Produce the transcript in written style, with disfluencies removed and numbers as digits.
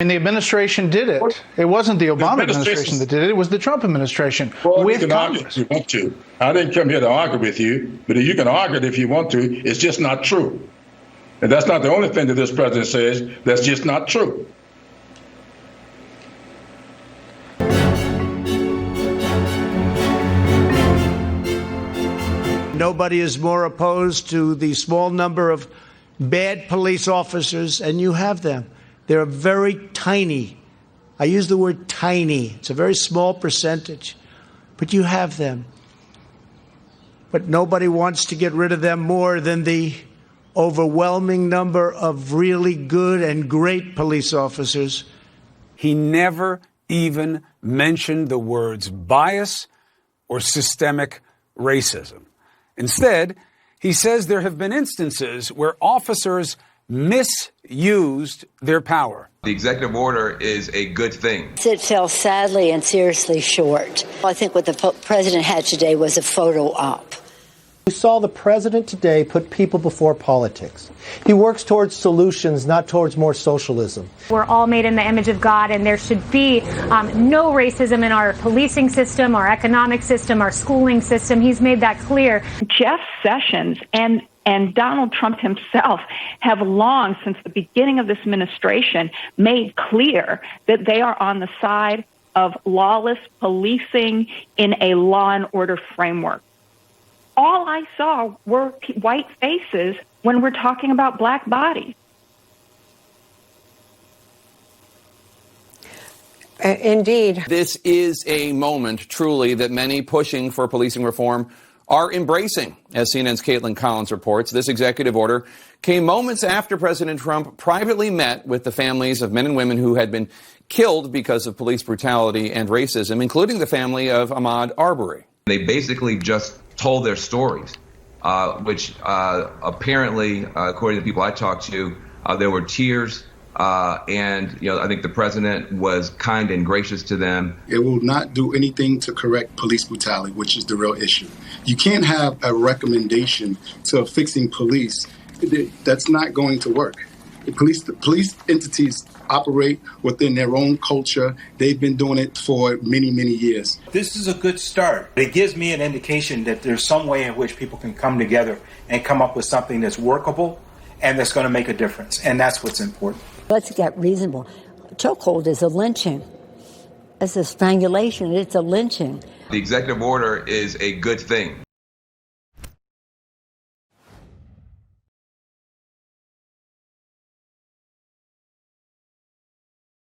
And the administration did it. It wasn't the Obama administration that did it. It was the Trump administration with Congress. If you want to. I didn't come here to argue with you, but you can argue it if you want to. It's just not true. And that's not the only thing that this president says. That's just not true. Nobody is more opposed to the small number of bad police officers, and you have them. They're very tiny. I use the word tiny. It's a very small percentage, but you have them. But nobody wants to get rid of them more than the overwhelming number of really good and great police officers. He never even mentioned the words bias or systemic racism. Instead, he says there have been instances where officers misused their power. The executive order is a good thing. It fell sadly and seriously short. I think what the president had today was a photo op. We saw the president today put people before politics. He works towards solutions, not towards more socialism. We're all made in the image of God, and there should be no racism in our policing system, our economic system, our schooling system. He's made that clear. Jeff Sessions and Donald Trump himself have long, since the beginning of this administration, made clear that they are on the side of lawless policing in a law and order framework. All I saw were white faces when we're talking about black bodies. Indeed. This is a moment, truly, that many pushing for policing reform are embracing. As CNN's Caitlin Collins reports, this executive order came moments after President Trump privately met with the families of men and women who had been killed because of police brutality and racism, including the family of Ahmaud Arbery. They basically just told their stories, which apparently, according to people I talked to, there were tears. And, I think the president was kind and gracious to them. It will not do anything to correct police brutality, which is the real issue. You can't have a recommendation to fixing police. That's not going to work. The police entities operate within their own culture. They've been doing it for many, many years. This is a good start. It gives me an indication that there's some way in which people can come together and come up with something that's workable and that's going to make a difference. And that's what's important. Let's get reasonable. Chokehold is a lynching. It's a strangulation. It's a lynching. The executive order is a good thing.